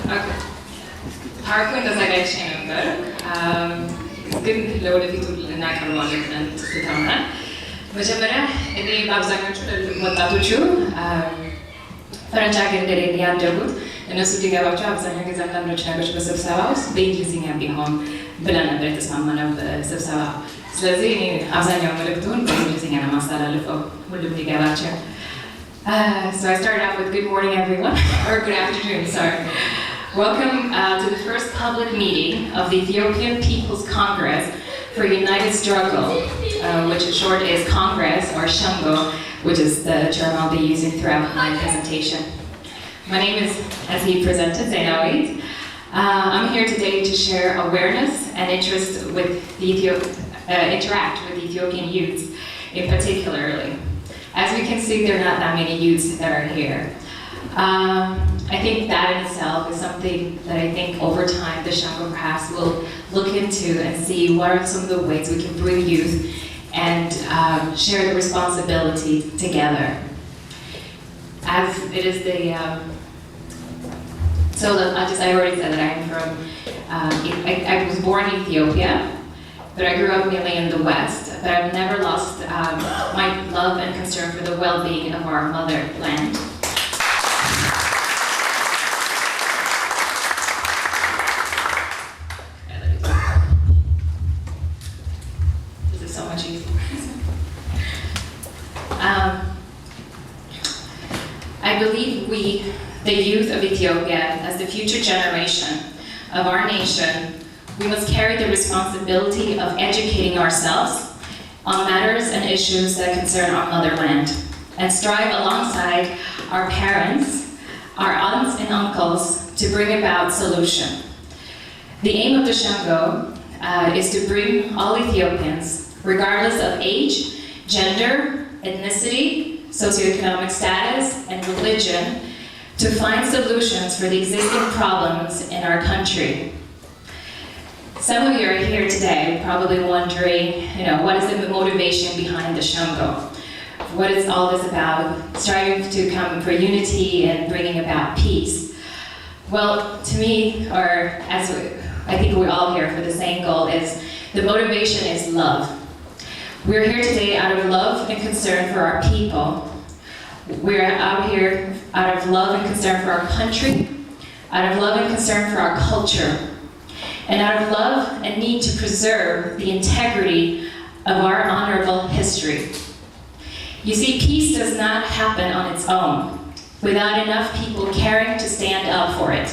Okay. PowerPoint አዘጋጅቼ ነበር ግን ለወደፊቱ እናቀርበዋለን ብለን ትተናል። መጀመሪያ እኔ በአብዛኞቹ ወጣቶቹ ፈረንጅ ሀገር እንደሌለ ያደጉት እነሱ እንዲገባቸው አብዛኛው ጊዜ አንዳንዶች ነገሮች በስብሰባ ውስጥ በእንግሊዝኛ ቢሆን ብለን ነበር የተስማማነው በስብሰባ። ስለዚህ እኔ አብዛኛው መልእክቱን በእንግሊዝኛ ነው የማስተላልፈው ሁሉም እንዲገባቸው። So I started off with good morning everyone, or good afternoon, sorry. Welcome to the first public meeting of the Ethiopian People's Congress for United Struggle, which in short is Congress, or Shengo, which is the term I'll be using throughout my presentation. My name is, as he presented, Zainawit. I'm here today to share awareness and interest with the interact with Ethiopian youths in particularly. As we can see, there are not that many youths that are here. I think that in itself is something that I think over time the Shengo perhaps will look into and see what are some of the ways we can bring youth and share the responsibility together. As it is the, I already said that I'm from, I was born in Ethiopia, but I grew up mainly in the West, but I've never lost my love and concern for the well-being of our motherland. This is so much easier. I believe the youth of Ethiopia, as the future generation of our nation, we must carry the responsibility of educating ourselves on matters and issues that concern our motherland, and strive alongside our parents, our aunts and uncles to bring about solution. The aim of the Shengo is to bring all Ethiopians, regardless of age, gender, ethnicity, socioeconomic status, and religion, to find solutions for the existing problems in our country. Some of you are here today probably wondering, what is the motivation behind the Shengo? What is all this about? Striving to come for unity and bringing about peace. Well, to me, or as I think we're all here for the same goal, is the motivation is love. We're here today out of love and concern for our people. We're out here out of love and concern for our country, out of love and concern for our culture, and out of love and need to preserve the integrity of our honorable history. You see, peace does not happen on its own without enough people caring to stand up for it.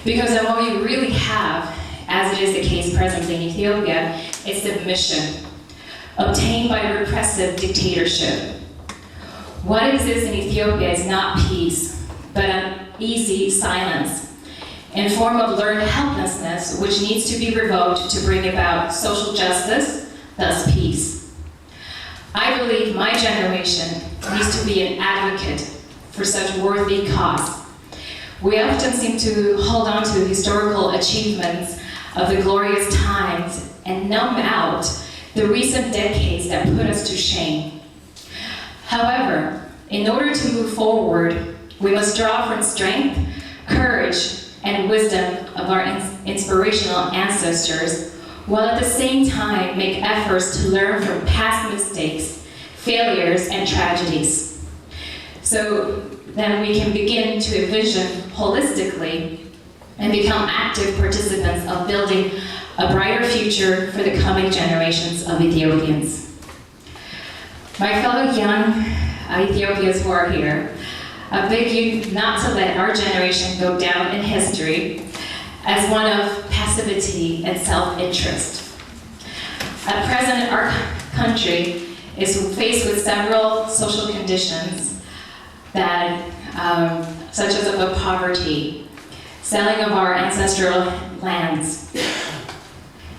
Because what we really have, as it is the case presently in Ethiopia, is submission, obtained by repressive dictatorship. What exists in Ethiopia is not peace, but an easy silence, in form of learned helplessness, which needs to be revoked to bring about social justice, thus peace. I believe my generation needs to be an advocate for such worthy cause. We often seem to hold on to historical achievements of the glorious times and numb out the recent decades that put us to shame. However, in order to move forward, we must draw from strength, courage, and wisdom of our inspirational ancestors, while at the same time make efforts to learn from past mistakes, failures, and tragedies. So then we can begin to envision holistically and become active participants of building a brighter future for the coming generations of Ethiopians. My fellow young Ethiopians who are here, I beg you not to let our generation go down in history as one of passivity and self-interest. At present, our country is faced with several social conditions that, such as of poverty, selling of our ancestral lands,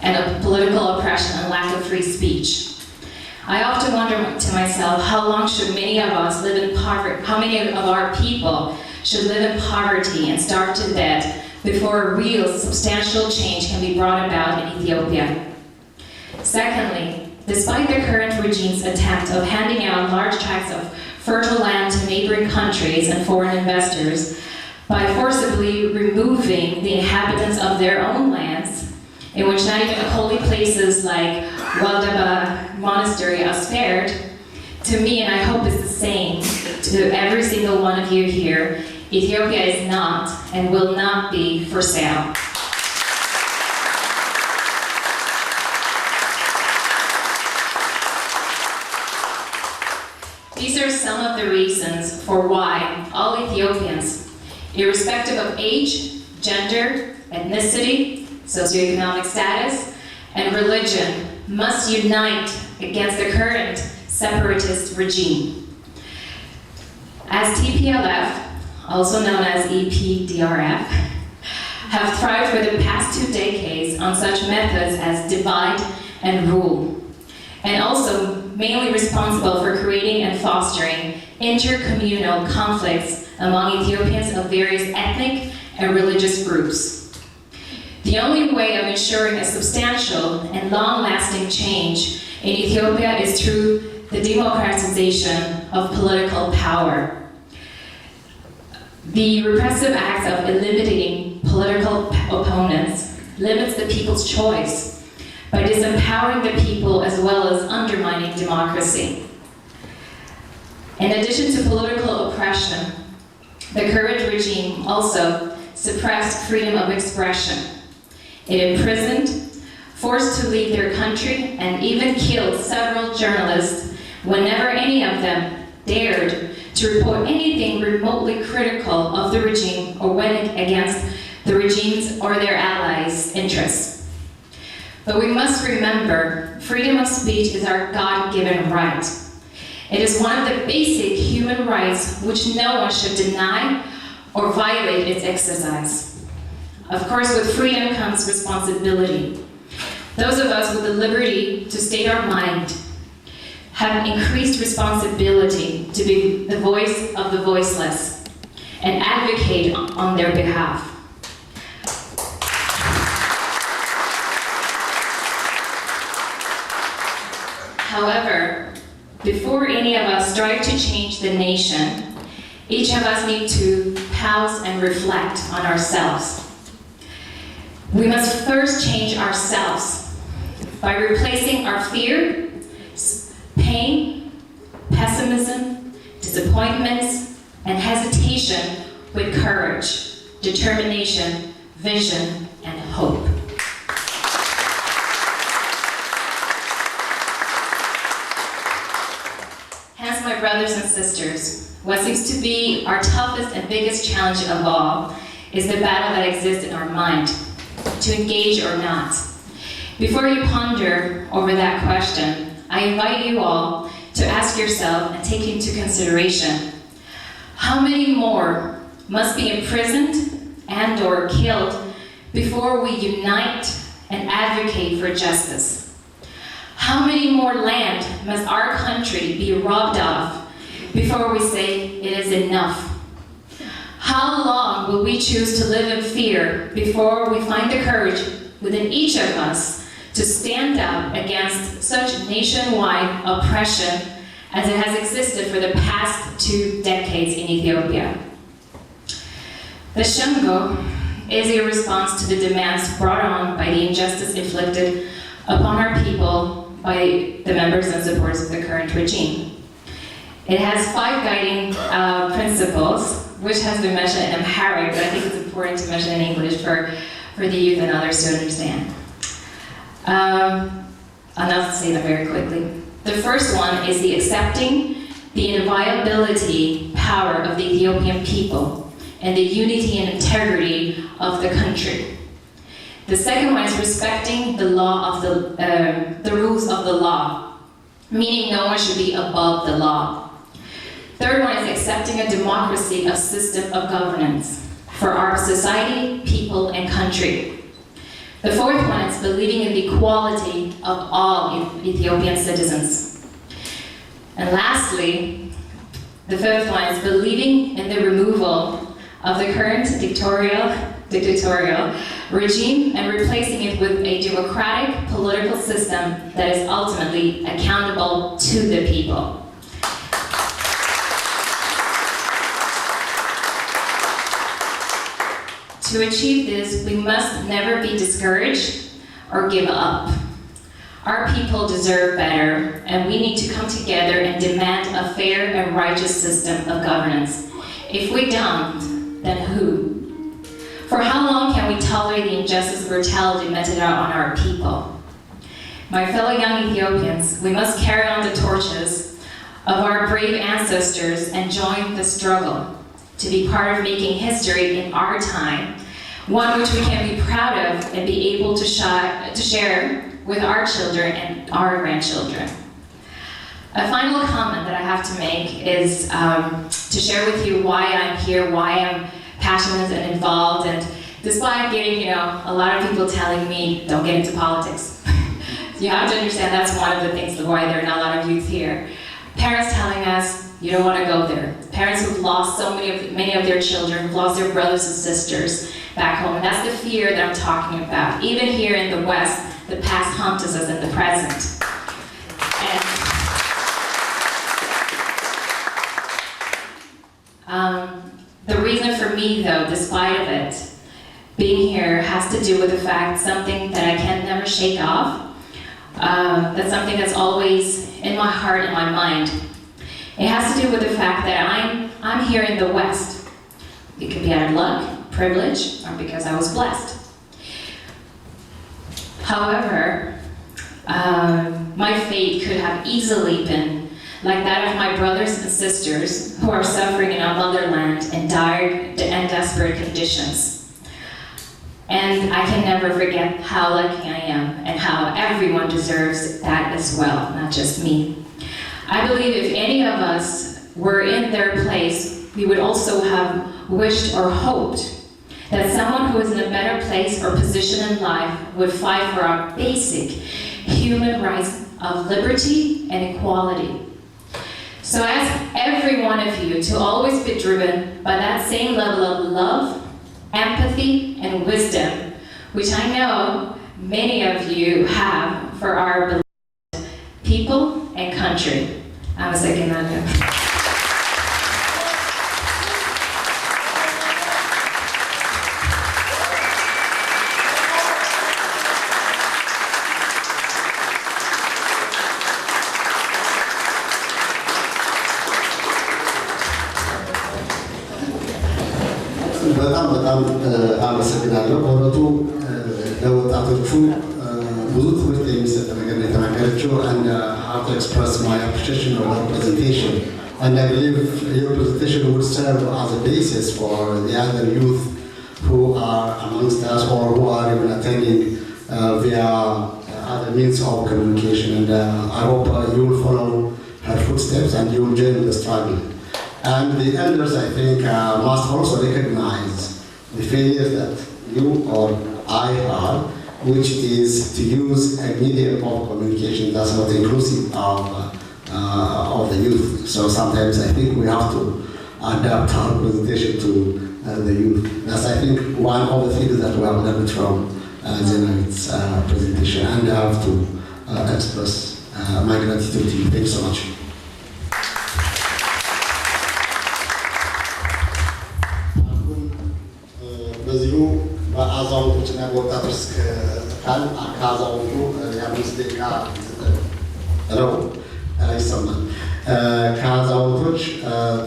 and of political oppression and lack of free speech. I often wonder to myself, how long should many of us live in poverty, how many of our people should live in poverty and starve to death before a real substantial change can be brought about in Ethiopia? Secondly, despite the current regime's attempt of handing out large tracts of fertile land to neighboring countries and foreign investors, by forcibly removing the inhabitants of their own lands, in which not even holy places like Waldaba Monastery are spared. To me, and I hope it's the same to every single one of you here, Ethiopia is not and will not be for sale. These are some of the reasons for why all Ethiopians, irrespective of age, gender, ethnicity, socioeconomic status, and religion, must unite against the current separatist regime. As TPLF, also known as EPDRF, have thrived for the past 2 decades on such methods as divide and rule, and also mainly responsible for creating and fostering intercommunal conflicts among Ethiopians of various ethnic and religious groups. The only way of ensuring a substantial and long-lasting change in Ethiopia is through the democratization of political power. The repressive acts of eliminating political opponents limits the people's choice by disempowering the people as well as undermining democracy. In addition to political oppression, the current regime also suppressed freedom of expression. It imprisoned, forced to leave their country, and even killed several journalists whenever any of them dared to report anything remotely critical of the regime or went against the regime's or their allies' interests. But we must remember, freedom of speech is our God-given right. It is one of the basic human rights which no one should deny or violate its exercise. Of course, with freedom comes responsibility. Those of us with the liberty to state our mind have increased responsibility to be the voice of the voiceless and advocate on their behalf. However, before any of us strive to change the nation, each of us need to pause and reflect on ourselves. We must first change ourselves by replacing our fear, pain, pessimism, disappointments, and hesitation with courage, determination, vision, and hope. Hence, my brothers and sisters, what seems to be our toughest and biggest challenge of all is the battle that exists in our mind, to engage or not. Before you ponder over that question, I invite you all to ask yourself and take into consideration, how many more must be imprisoned and or killed before we unite and advocate for justice? How many more land must our country be robbed of before we say it is enough? How long will we choose to live in fear before we find the courage within each of us to stand up against such nationwide oppression as it has existed for the past 2 decades in Ethiopia? The Shengo is a response to the demands brought on by the injustice inflicted upon our people by the members and supporters of the current regime. It has 5 guiding principles, which has been mentioned in Amharic, but I think it's important to mention in English for the youth and others to understand. I'll say that very quickly. The first one is the accepting the inviolability power of the Ethiopian people and the unity and integrity of the country. The second one is respecting the law of the rules of the law, meaning no one should be above the law. Third one is accepting a democracy, a system of governance for our society, people, and country. The fourth one is believing in the equality of all Ethiopian citizens. And lastly, the fifth one is believing in the removal of the current dictatorial regime and replacing it with a democratic political system that is ultimately accountable to the people. To achieve this, we must never be discouraged or give up. Our people deserve better, and we need to come together and demand a fair and righteous system of governance. If we don't, then who? For how long can we tolerate the injustice and brutality meted out on our people? My fellow young Ethiopians, we must carry on the torches of our brave ancestors and join the struggle to be part of making history in our time, one which we can be proud of and be able to share with our children and our grandchildren. A final comment that I have to make is to share with you why I'm here, why I'm passionate and involved, and despite getting, a lot of people telling me, don't get into politics. You have to understand that's one of the things why there are not a lot of youth here. Parents telling us, you don't want to go there. Parents who've lost many of their children, who've lost their brothers and sisters back home. And that's the fear that I'm talking about. Even here in the West, the past haunts us in the present. And the reason for me, though, despite of it, being here has to do with the fact something that I can never shake off. That's something that's always in my heart and my mind. It has to do with the fact that I'm here in the West. It could be out of luck, privilege, or because I was blessed. However, my fate could have easily been like that of my brothers and sisters who are suffering in our motherland in dire and desperate conditions. And I can never forget how lucky I am and how everyone deserves that as well, not just me. I believe if any of us were in their place, we would also have wished or hoped that someone who is in a better place or position in life would fight for our basic human rights of liberty and equality. So I ask every one of you to always be driven by that same level of love, empathy, and wisdom, which I know many of you have for our beloved people and country. Amasekinado. በጣም አመሰግናለሁ። በእውነቱ ለወጣቶቹ ብዙ ትምህርት የሚሰጥ ነገር ነው የተናገረችው። and I have to express my appreciation of her presentation, and I believe your presentation would serve as a basis for the other youth who are amongst us or who are even attending via other means of communication, and I hope you will follow her footsteps and you will join the struggle. And the elders, I think, must also recognize the failure that you or I have, which is to use a medium of communication that's not inclusive of the youth. So sometimes I think we have to adapt our presentation to the youth. That's, I think, one of the things that we have learned from Zenit's presentation, and I have to express my gratitude to you. Thank you so much. በዚሁ በአዛውንቶችና በወጣቶች ካል ከአዛውንቱ የአምስት ደቂቃ ነው ይሰማል። ከአዛውንቶች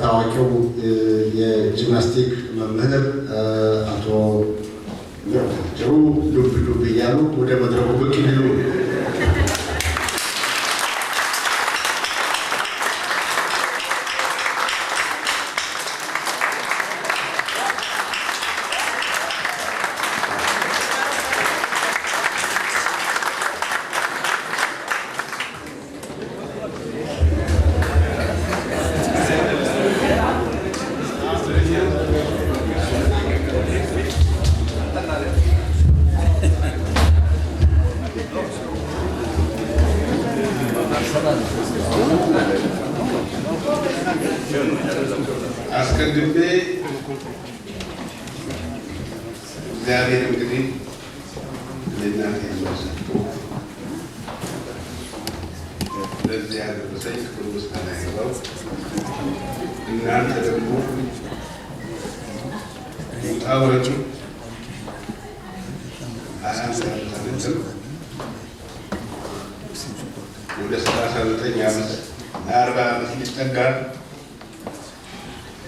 ታዋቂው የጂምናስቲክ መምህር አቶ ጀሩ ዱብ ዱብ እያሉ ወደ መድረኩ ብቅ ይሉ። አስቀድሜ እግዚአብሔር እንግዲህ ለእናንተ ያመሰግናለሁ። ለዚህ ያደረሰኝ ክብር ምስጋና ይግባው። እናንተ ደግሞ ውጣ ውረዱ አንድ አመት ወደ 39 ዓመት 40 ዓመት ሊጠጋ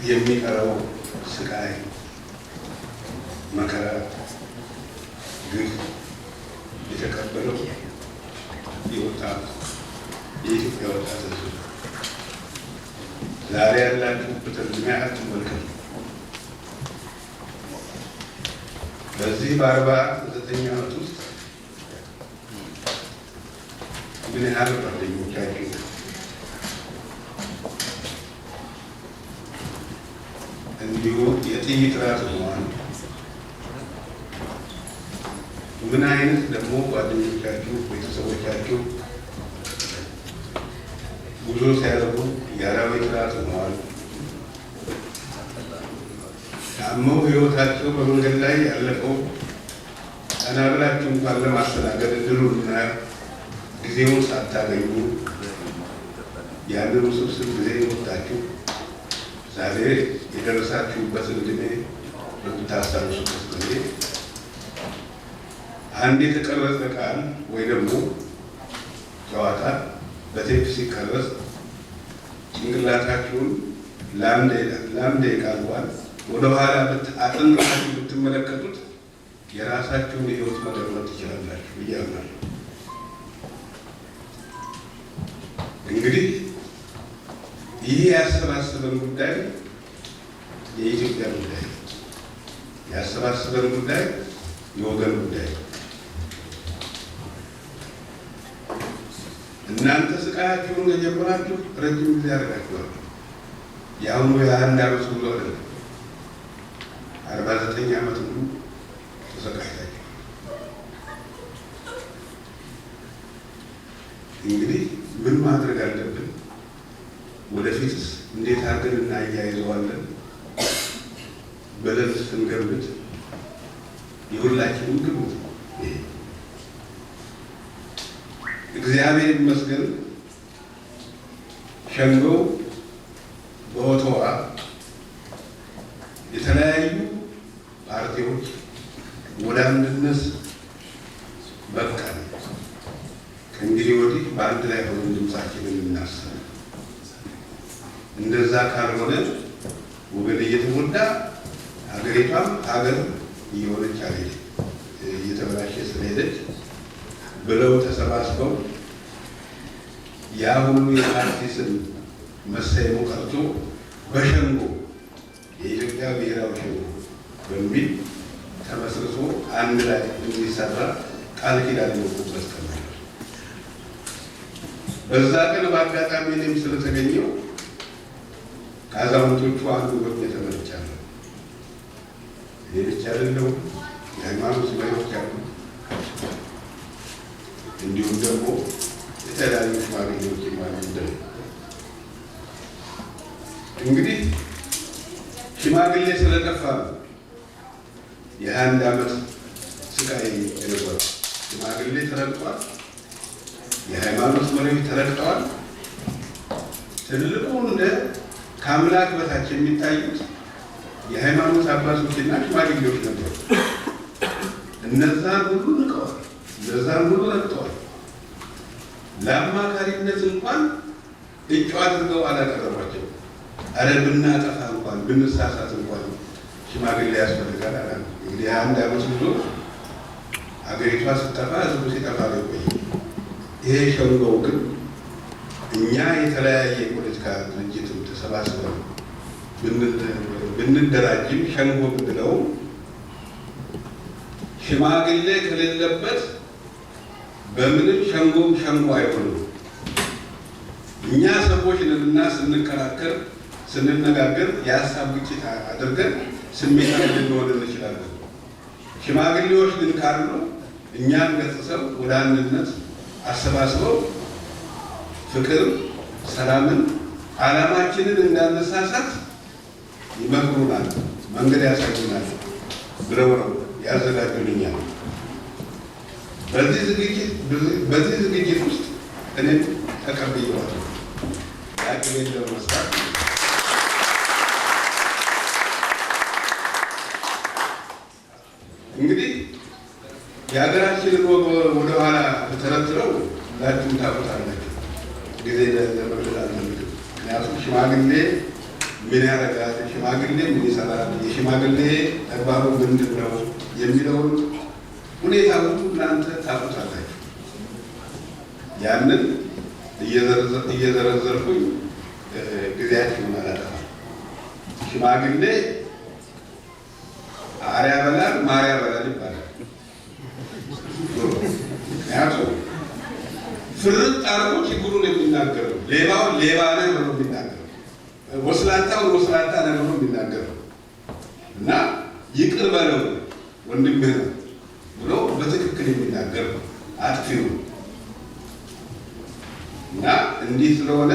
የሚቀረው ስቃይ መከራ ግፍ የተቀበለው የወጣት የኢትዮጵያ ወጣቶች ዛሬ ያላችሁበትን ዕድሜ አትመልከቱ። በዚህ በ49 ዓመት ውስጥ ምን ያህል ጓደኞቻችሁ እንዲሁ የጥይት ራት ሆነዋል? ምን አይነት ደግሞ ጓደኞቻችሁ ቤተሰቦቻችሁ ጉዞ ሲያደርጉ የአራዊት ራት ሆነዋል? ታመው ሕይወታቸው በመንገድ ላይ ያለፈው ቀና ብላችሁ እንኳን ለማስተናገድ እድሉንና ጊዜውን ሳታገኙ ያንን ውስብስብ ጊዜ ወጣችሁ ዛሬ የደረሳችሁበትን ዕድሜ በምታስታውሱበት ጊዜ አንድ የተቀረጸ ቃል ወይ ደግሞ ጨዋታ በቴፕ ሲቀረጽ ጭንቅላታችሁን ለአንድ ደቂቃ እንኳን ወደኋላ አጥንታችሁ ብትመለከቱት የራሳችሁን የህይወት መገመት ትችላላችሁ ብዬ አምናለሁ። እንግዲህ ይህ ያሰባሰበን ጉዳይ የኢትዮጵያ ጉዳይ፣ ያሰባሰበን ጉዳይ የወገን ጉዳይ። እናንተ ስቃያችሁን የጀመራችሁ ረጅም ጊዜ አድርጋችኋል። የአሁኑ የ21 ዓመት ጉዞ አይደለም። 49 ዓመት ሙሉ ተሰቃይታችሁ እንግዲህ ምን ማድረግ አለብን? ወደፊትስ እንዴት አድርገን እናያይዘዋለን ብለን ስንገምት የሁላችንም ግምት ነው። እግዚአብሔር ይመስገን ሸንጎ በኦቶዋ የተለያዩ ፓርቲዎች ወደ አንድነት በቃን። ከእንግዲህ ወዲህ በአንድ ላይ ሆነን ድምፃችንን እናሰማ። እንደዛ ካልሆነ ወገን እየተጎዳ ሀገሪቷም ሀገር እየሆነች አለች እየተበላሸ ስለሄደች ብለው ተሰባስበው ያ ሁሉ የፓርቲ ስም መሰየሙ ቀርቶ በሸንጎ የኢትዮጵያ ብሔራዊ ሸንጎ በሚል ተመስርቶ አንድ ላይ እንዲሰራ ቃል ኪዳን የወጡበት ቀን ነው። በዛ ቀን በአጋጣሚ እኔም ስለተገኘው ከአዛውንቶቹ አንዱ ወጥ ተመልቻለሁ። እኔ ብቻ አይደለሁም፣ የሃይማኖት መሪዎች አሉ፣ እንዲሁም ደግሞ የተለያዩ ሽማግሌዎች ማለት ነው። እንግዲህ ሽማግሌ ስለጠፋ ነው የ21 ዓመት ስቃይ የነበረው። ሽማግሌ ተረግጧል፣ የሃይማኖት መሪዎች ተረግጠዋል። ትልቁ እንደ ከአምላክ በታች የሚታዩት የሃይማኖት አባቶችና ሽማግሌዎች ነበሩ። እነዛን ሁሉ ንቀዋል፣ እነዛን ሁሉ ረግጠዋል። ለአማካሪነት እንኳን እጩ አድርገው አላቀረቧቸው። አረ ብናጠፋ እንኳን ብንሳሳት እንኳን ሽማግሌ ያስፈልጋል አላ። እንግዲህ 21 ዓመት ጉዞ ሀገሪቷ ስጠፋ ህዝቡ ሲጠፋ ነው የቆየ። ይሄ ሸንጎው ግን እኛ የተለያየ የፖለቲካ ድርጅትም ተሰባስበን ብንደራጅም ሸንጎ ብንለው ሽማግሌ ከሌለበት በምንም ሸንጎም ሸንጎ አይሆንም። እኛ ሰዎች ነንና ስንከራከር ስንነጋገር የሀሳብ ግጭት አድርገን ስሜታዊ ልንሆን እንችላለን። ሽማግሌዎች ግን ካሉ እኛን ገጽሰው ወደ አንድነት አሰባስበው ፍቅር፣ ሰላምን፣ ዓላማችንን እንዳነሳሳት ይመክሩናል፣ መንገድ ያሳዩናል ብለው ነው ያዘጋጁልኛል። በዚህ ዝግጅት ውስጥ እኔም ተቀብዬዋለሁ። ያቅሜን ለመስራት እንግዲህ የሀገራችንን ወደ ኋላ ተረትረው ሁላችሁም ታውቁታላችሁ። ጊዜ ለመግለጽ አልፈልግም። ምክንያቱም ሽማግሌ ምን ያደርጋል፣ ሽማግሌ ምን ይሰራል፣ የሽማግሌ ተግባሩ ምንድን ነው የሚለውን ሁኔታ ሁሉ እናንተ ታውቁታላችሁ። ያንን እየዘረዘርኩኝ ጊዜያችሁን አላጠፋም። ሽማግሌ አርያ በላል ማርያ በላል ይባላል። ምክንያቱም ፍርጥ አርጎ ችግሩን የሚናገረው ሌባውን ሌባ ነህ ብሎ የሚናገረው ወስላታውን ወስላታ ነህ ብሎ የሚናገረው እና ይቅር በለው ወንድምህ ነው ብሎ በትክክል የሚናገር ነው አጥፊው። እና እንዲህ ስለሆነ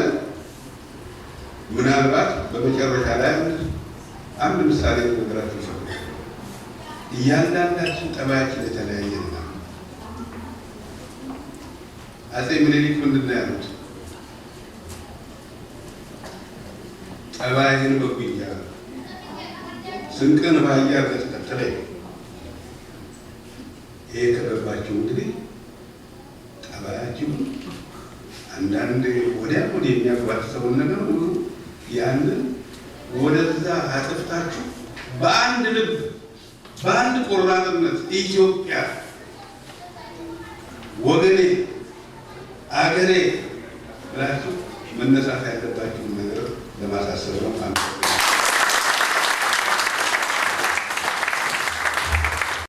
ምናልባት በመጨረሻ ላይ አንድ ምሳሌ ነገራችሁ ሰው እያንዳንዳችን ጠባያችን የተለያየ ነው። አፄ ምኒልክ ምንድን ነው ያሉት? ጠባይህን በጉያ ስንቅን በአህያ ተከተለኝ። ይሄ ከገባችሁ እንግዲህ ጠባያችሁ አንዳንድ ወዲያ ወዲህ የሚያጓትተውን ነገር ሁሉ ያንን ወደዛ አጥፍታችሁ በአንድ ልብ በአንድ ቆራጥነት ኢትዮጵያ ወገኔ አገሬ ብላችሁ መነሳት